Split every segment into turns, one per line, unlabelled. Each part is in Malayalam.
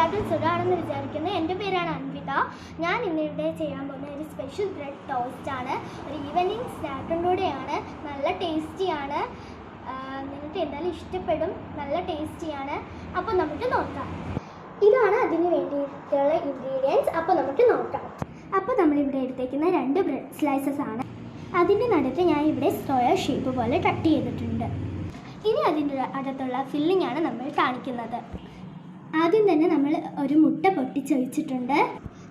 എല്ലാവരും സുഖമാണെന്ന് വിചാരിക്കുന്നു. എൻ്റെ പേരാണ് അൻവിത. ഞാൻ ഇന്നിവിടെ ചെയ്യാൻ പോകുന്ന ഒരു സ്പെഷ്യൽ ബ്രെഡ് ടോസ്റ്റ് ആണ്. ഒരു ഈവനിങ് സ്നാക്കും കൂടെയാണ്. നല്ല ടേസ്റ്റിയാണ്. നിങ്ങൾക്ക് എന്തായാലും ഇഷ്ടപ്പെടും. നല്ല ടേസ്റ്റിയാണ്. അപ്പോൾ നമുക്ക് നോക്കാം. ഇതാണ് അതിന് വേണ്ടിയിട്ടുള്ള ഇൻഗ്രീഡിയൻസ്. അപ്പോൾ നമുക്ക് നോക്കാം. അപ്പോൾ നമ്മളിവിടെ എടുത്തേക്കുന്ന 2 ബ്രെഡ് സ്ലൈസസ് ആണ്. അതിൻ്റെ നടുക്ക് ഞാൻ ഇവിടെ സ്ക്വയർ ഷേപ്പ് പോലെ കട്ട് ചെയ്തിട്ടുണ്ട്. ഇനി അതിൻ്റെ അകത്തുള്ള ഫില്ലിംഗ് ആണ് നമ്മൾ കാണിക്കുന്നത്. ആദ്യം തന്നെ നമ്മൾ ഒരു മുട്ട പൊട്ടിച്ചൊഴിച്ചിട്ടുണ്ട്.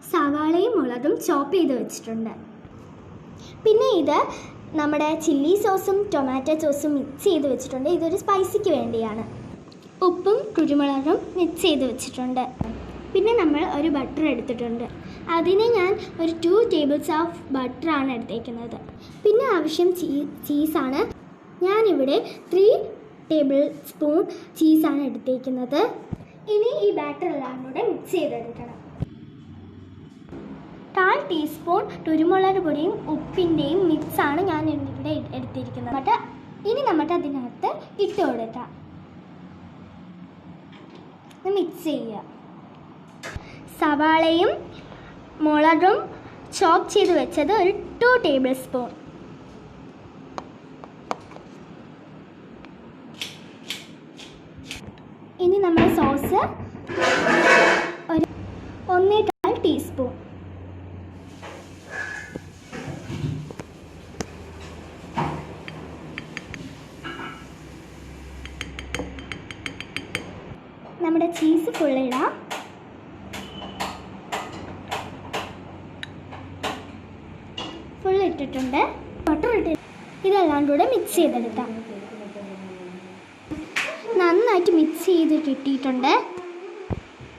സവാളയും മുളകും ചോപ്പ് ചെയ്ത് വെച്ചിട്ടുണ്ട്. പിന്നെ ഇത് നമ്മുടെ ചില്ലി സോസും ടൊമാറ്റോ സോസും മിക്സ് ചെയ്ത് വെച്ചിട്ടുണ്ട്. ഇതൊരു സ്പൈസിക്ക് വേണ്ടിയാണ്. ഉപ്പും കുരുമുളകും മിക്സ് ചെയ്ത് വെച്ചിട്ടുണ്ട്. പിന്നെ നമ്മൾ ഒരു ബട്ടർ എടുത്തിട്ടുണ്ട്. അതിന് ഞാൻ ഒരു 2 ടേബിൾസ് ഓഫ് ബട്ടറാണ് എടുത്തേക്കുന്നത്. പിന്നെ ആവശ്യം ചീസാണ്. ഞാനിവിടെ 3 ടേബിൾ സ്പൂൺ ചീസാണ് എടുത്തേക്കുന്നത്. ഇനി ഈ ബാറ്റർ എല്ലാം കൂടെ മിക്സ് ചെയ്തെടുക്കണം. 1/4 ടീസ്പൂൺ കുരുമുളക് പൊടിയും ഉപ്പിൻ്റെയും മിക്സാണ് ഞാൻ ഇവിടെ എടുത്തിരിക്കുന്നത്. ഇനി നമുക്ക് അതിനകത്ത് ഇട്ട് കൊടുക്കാം. മിക്സ് ചെയ്യുക. സവാളയും മുളകും ചോപ്പ് ചെയ്ത് വെച്ചത് ഒരു 2 ടേബിൾ സ്പൂൺ. ഇനി നമ്മുടെ സോസ് ഒരു 1/4 ടീസ്പൂൺ. നമ്മുടെ ചീസ് ഫുള്ളിടാം. ഫുൾ ഇട്ടിട്ടുണ്ട്. ബട്ടർ ഇട്ട് ഇതെല്ലാം കൂടെ മിക്സ് ചെയ്തെടുക്കാം. നന്നായിട്ട് മിക്സ് ചെയ്ത് കിട്ടിയിട്ടുണ്ട്.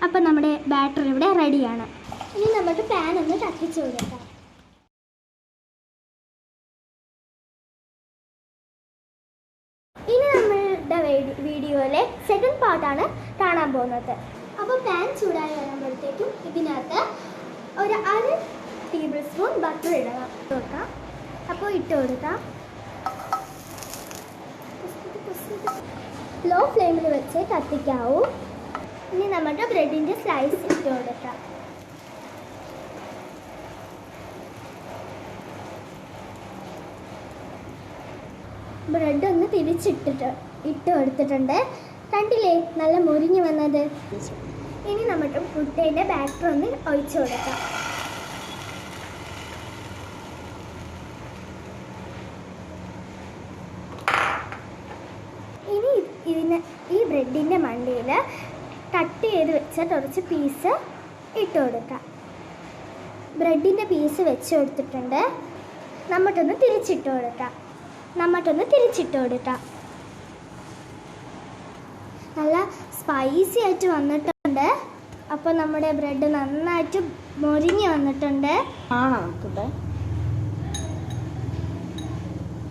അപ്പോൾ നമ്മുടെ ബാറ്റർ ഇവിടെ റെഡിയാണ്. ഇനി നമുക്ക് പാൻ ഒന്ന് കത്തിച്ച് കൊടുക്കാം. ഇനി നമ്മളുടെ വീഡിയോയിലെ സെക്കൻഡ് പാർട്ടാണ് കാണാൻ പോകുന്നത്. അപ്പോൾ പാൻ ചൂടായി വരുമ്പോഴത്തേക്കും ഇതിനകത്ത് ഒരു 1/2 ടേബിൾ സ്പൂൺ ബട്ടർ ഇടണം. കൊടുക്കാം. അപ്പോൾ ഇട്ട് കൊടുക്കാം. ലോ ഫ്ലെയിമിൽ വെച്ച് കത്തിക്കാവൂ. ഇനി നമുക്ക് ബ്രെഡിൻ്റെ സ്ലൈസ് ഇട്ട് കൊടുക്കാം. ബ്രെഡ് ഒന്ന് ഇട്ട് കൊടുത്തിട്ടുണ്ട്. കണ്ടില്ലേ നല്ല മുരിഞ്ഞു വന്നത്. ഇനി നമുക്ക് മുട്ടയുടെ ബാറ്റർ ഒന്ന് ഒഴിച്ചു കൊടുക്കാം. ഈ ബ്രെഡിൻ്റെ മണ്ടയിൽ കട്ട് ചെയ്ത് വെച്ച കുറച്ച് പീസ് ഇട്ട് കൊടുക്കാം. ബ്രെഡിൻ്റെ പീസ് വെച്ച് കൊടുത്തിട്ടുണ്ട്. നമുക്കൊന്ന് തിരിച്ചിട്ട് കൊടുക്കാം. നല്ല സ്പൈസി ആയിട്ട് വന്നിട്ടുണ്ട്. അപ്പോൾ നമ്മുടെ ബ്രെഡ് നന്നായിട്ട് മൊരിഞ്ഞ് വന്നിട്ടുണ്ട്.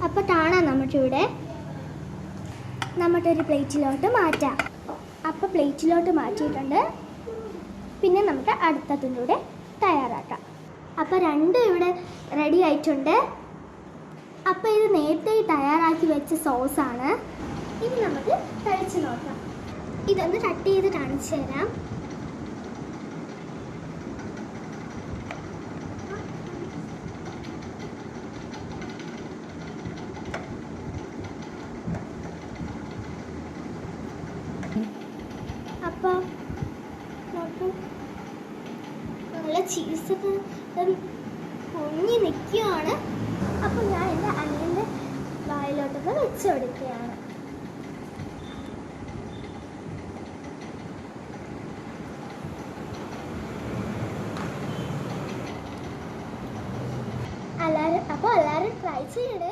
അപ്പോൾ കാണാം നമുക്കിവിടെ. നമുക്കൊരു പ്ലേറ്റിലോട്ട് മാറ്റാം. അപ്പോൾ പ്ലേറ്റിലോട്ട് മാറ്റിയിട്ടുണ്ട്. പിന്നെ നമുക്ക് അടുത്തതിലൂടെ തയ്യാറാക്കാം. അപ്പോൾ 2 ഇവിടെ റെഡി ആയിട്ടുണ്ട്. അപ്പോൾ ഇത് നേരത്തെ തയ്യാറാക്കി വെച്ച സോസാണ്. ഇനി നമുക്ക് കഴിച്ച് നോക്കാം. ഇതൊന്ന് കട്ട് ചെയ്ത് കാണിച്ചു തരാം. അപ്പോൾ നോക്കൂ, നല്ല ചീസൊക്കെ പൊങ്ങി നിൽക്കുകയാണ്. അപ്പോൾ ഞാൻ എൻ്റെ അനിയൻ്റെ വായിലോട്ടൊക്കെ വെച്ച് കൊടുക്കുകയാണ്. എല്ലാവരും ട്രൈ ചെയ്യണേ.